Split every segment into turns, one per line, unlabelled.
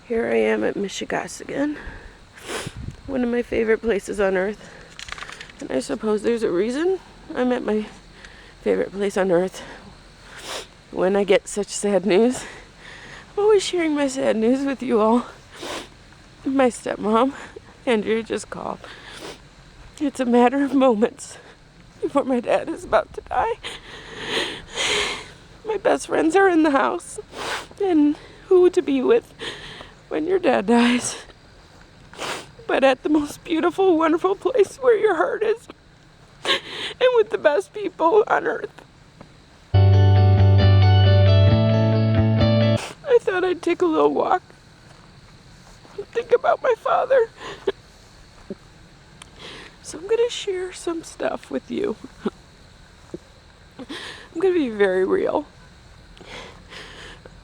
Here I am at Michigan, one of my favorite places on earth. And I suppose there's a reason I'm at my favorite place on earth. When I get such sad news, I'm always sharing my sad news with you all. My stepmom, Andrea, just called. It's a matter of moments before my dad is about to die. My best friends are in the house, and who to be with when your dad dies, but at the most beautiful, wonderful place where your heart is, and with the best people on earth. I thought I'd take a little walk and think about my father. So I'm going to share some stuff with you. I'm going to be very real.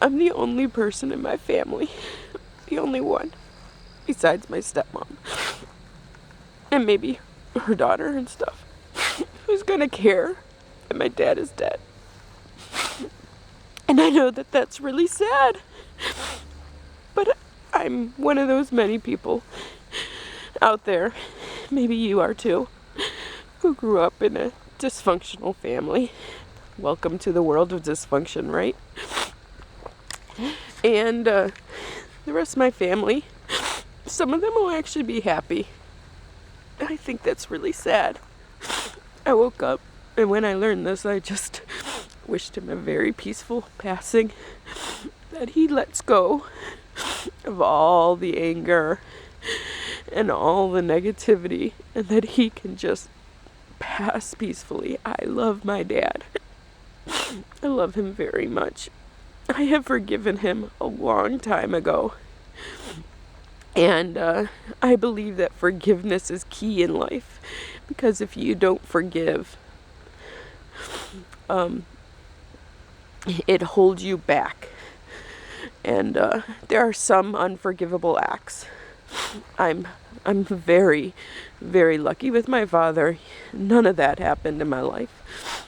I'm the only person in my family, the only one, besides my stepmom, and maybe her daughter and stuff, who's going to care that my dad is dead. And I know that that's really sad, but I'm one of those many people out there, maybe you are too, who grew up in a dysfunctional family. Welcome to the world of dysfunction, right? And the rest of my family, some of them will actually be happy. I think that's really sad. I woke up, and when I learned this, I just wished him a very peaceful passing, that he lets go of all the anger and all the negativity, and that he can just pass peacefully. I love my dad. I love him very much. I have forgiven him a long time ago. And I believe that forgiveness is key in life. Because if you don't forgive, it holds you back. And there are some unforgivable acts. I'm very, very lucky with my father. None of that happened in my life.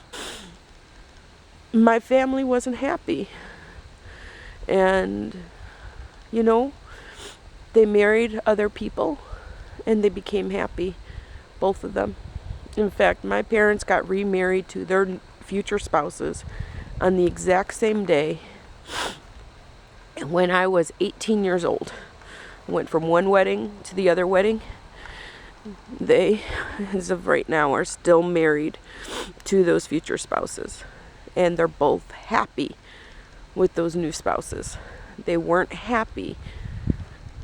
My family wasn't happy. And, you know, they married other people and they became happy, both of them. In fact, my parents got remarried to their future spouses on the exact same day when I was 18 years old. I went from one wedding to the other wedding. They, as of right now, are still married to those future spouses. And they're both happy with those new spouses. They weren't happy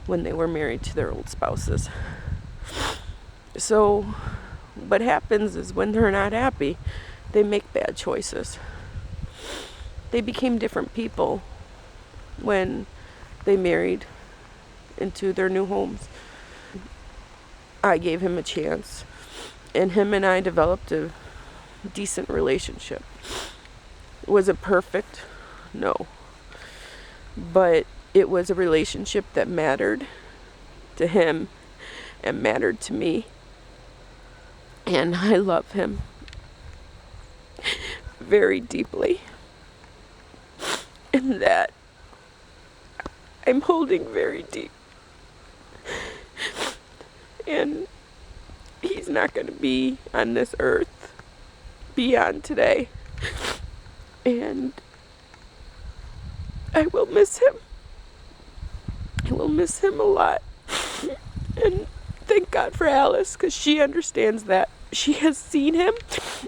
when they were married to their old spouses. So what happens is when they're not happy, they make bad choices. They became different people when they married into their new homes. I gave him a chance, and him and I developed a decent relationship. Was it perfect? No. But it was a relationship that mattered to him and mattered to me. And I love him very deeply. And that I'm holding very deep. And he's not going to be on this earth beyond today. And I will miss him. I will miss him a lot. And thank God for Alice, because she understands that. She has seen him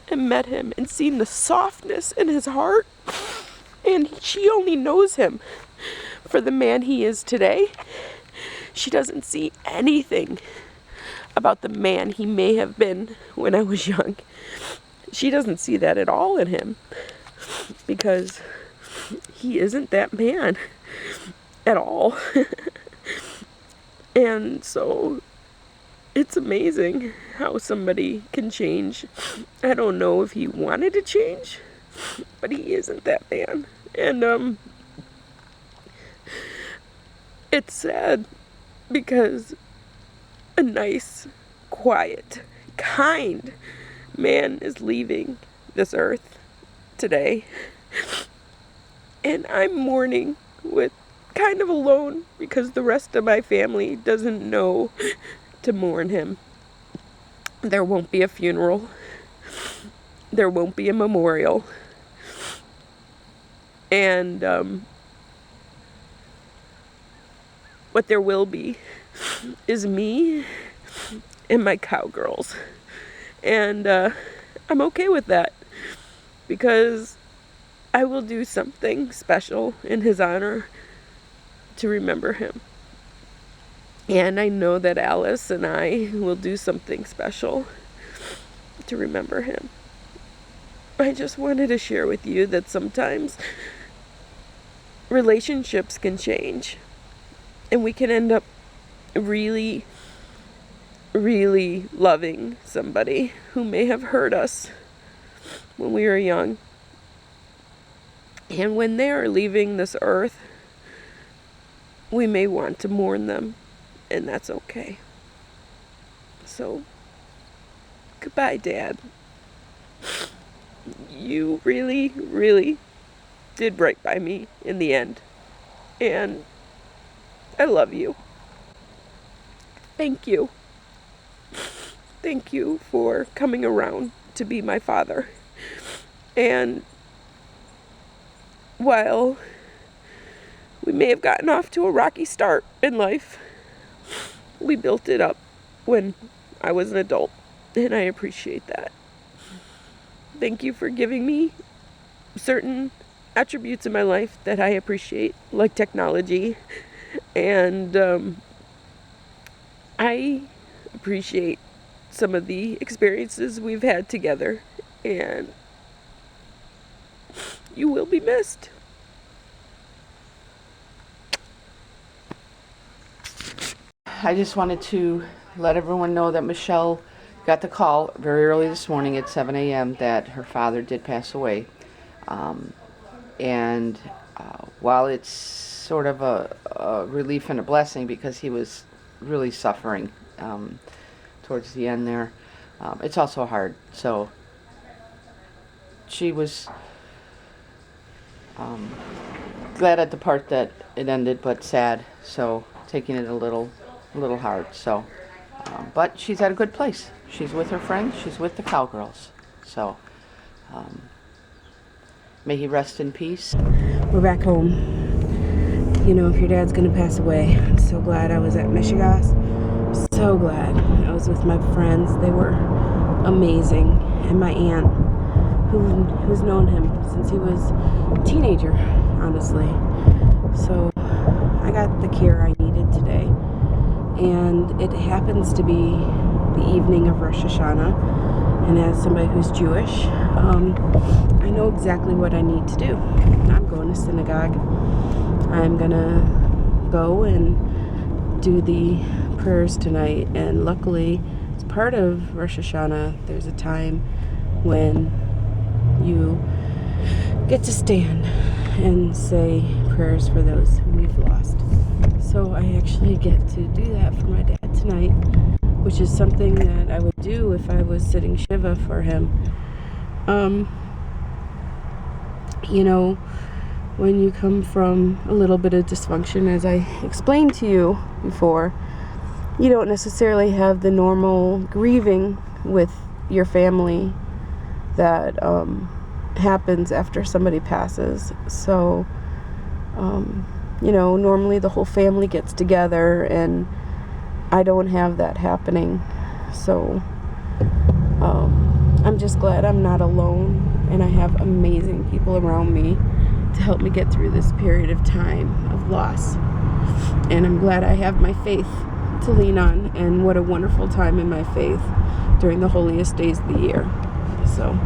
and met him and seen the softness in his heart. And she only knows him for the man he is today. She doesn't see anything about the man he may have been when I was young. She doesn't see that at all in him, because he isn't that man at all. And so it's amazing how somebody can change. I don't know if he wanted to change, but he isn't that man. And it's sad because a nice, quiet, kind man is leaving this earth today. And I'm mourning with kind of alone because the rest of my family doesn't know to mourn him. There won't be a funeral. There won't be a memorial. And what there will be is me and my cowgirls. And I'm okay with that because I will do something special in his honor to remember him. And I know that Alice and I will do something special to remember him. I just wanted to share with you that sometimes relationships can change and we can end up really, really loving somebody who may have hurt us when we were young. And when they are leaving this earth, we may want to mourn them, and that's okay. So, goodbye, Dad. You really, really did right by me in the end. And I love you. Thank you. Thank you for coming around to be my father. And while we may have gotten off to a rocky start in life, we built it up when I was an adult, and I appreciate that. Thank you for giving me certain attributes in my life that I appreciate, like technology, and I appreciate some of the experiences we've had together, and you will be missed.
I just wanted to let everyone know that Michelle got the call very early this morning at 7 a.m. that her father did pass away. And while it's sort of a relief and a blessing because he was really suffering towards the end there, it's also hard. So she was glad at the part that it ended, but sad. So taking it a little hard. So, but she's at a good place. She's with her friends. She's with the cowgirls. So, may he rest in peace.
We're back home. You know, if your dad's gonna pass away, I'm so glad I was at Michigas. So glad I was with my friends. They were amazing. And my aunt, who's known him since he was a teenager, honestly. So I got the care I needed today. And it happens to be the evening of Rosh Hashanah. And as somebody who's Jewish, I know exactly what I need to do. I'm going to synagogue. I'm going to go and do the prayers tonight. And luckily, as part of Rosh Hashanah, there's a time when you get to stand and say prayers for those who we've lost. So I actually get to do that for my dad tonight, which is something that I would do if I was sitting Shiva for him. You know, when you come from a little bit of dysfunction, as I explained to you before, you don't necessarily have the normal grieving with your family that happens after somebody passes. So, you know, normally the whole family gets together, and I don't have that happening. So, I'm just glad I'm not alone, and I have amazing people around me to help me get through this period of time of loss. And I'm glad I have my faith to lean on, and what a wonderful time in my faith during the holiest days of the year. So,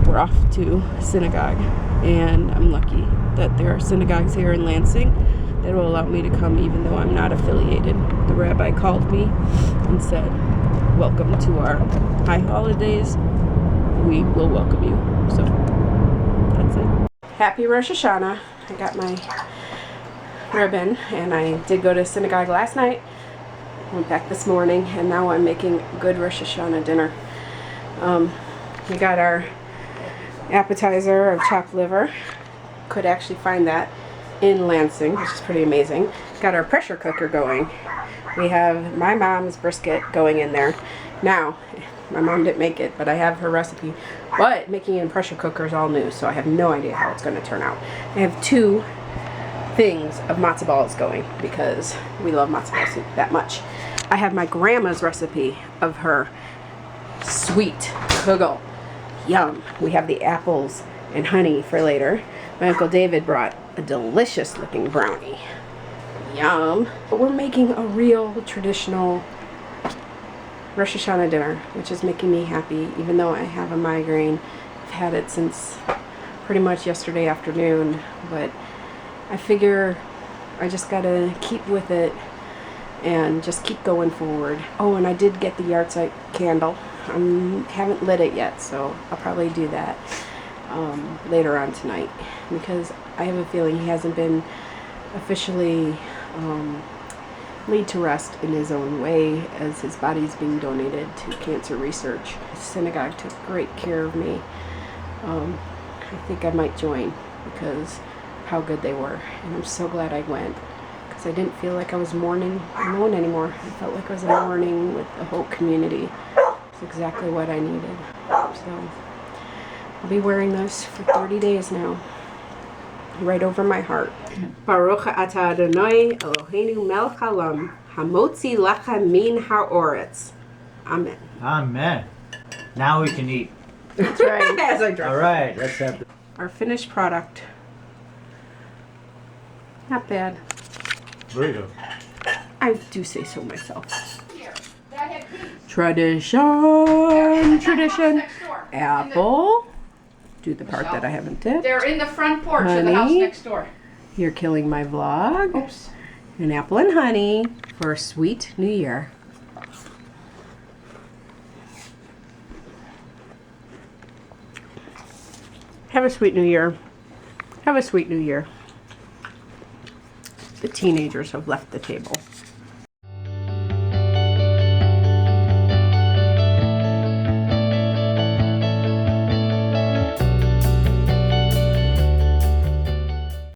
we're off to synagogue, and I'm lucky that there are synagogues here in Lansing that will allow me to come even though I'm not affiliated. The rabbi called me and said, welcome to our high holidays. We will welcome you. So that's it. Happy Rosh Hashanah. I got my ribbon, and I did go to synagogue last night. Went back this morning, and now I'm making good Rosh Hashanah dinner. We got our appetizer of chopped liver. Could actually find that in Lansing, which is pretty amazing. Got our pressure cooker going. We have my mom's brisket going in there. Now, my mom didn't make it, but I have her recipe. But making it in pressure cooker is all new, so I have no idea how it's going to turn out. I have 2 things of matzo balls going because we love matzo ball soup that much. I have my grandma's recipe of her sweet kugel. Yum. We have the apples and honey for later. My Uncle David brought a delicious looking brownie. Yum. But we're making a real traditional Rosh Hashanah dinner, which is making me happy, even though I have a migraine. I've had it since pretty much yesterday afternoon, but I figure I just gotta keep with it and just keep going forward. Oh, and I did get the yahrzeit candle. I haven't lit it yet, so I'll probably do that later on tonight, because I have a feeling he hasn't been officially laid to rest in his own way, as his body's being donated to cancer research. The synagogue took great care of me. I think I might join because how good they were, and I'm so glad I went, because I didn't feel like I was mourning alone anymore. I felt like I was mourning with the whole community. It's exactly what I needed. So I'll be wearing this for 30 days now, right over my heart. Baruch atah Adonai Eloheinu melech haolam hamotzi lecha min haaretz. Amen.
Amen. Now we can eat.
That's right. As I drop.
All right, let's have
Our finished product. Not bad.
very good.
I do say so myself. Tradition. Apple. Do the part that I haven't did.
They're in the front porch of the house
Honey.
next door.
You're killing my vlog.
Oops.
An apple and honey for a sweet new year. Have a sweet new year. Have a sweet new year. The teenagers have left the table.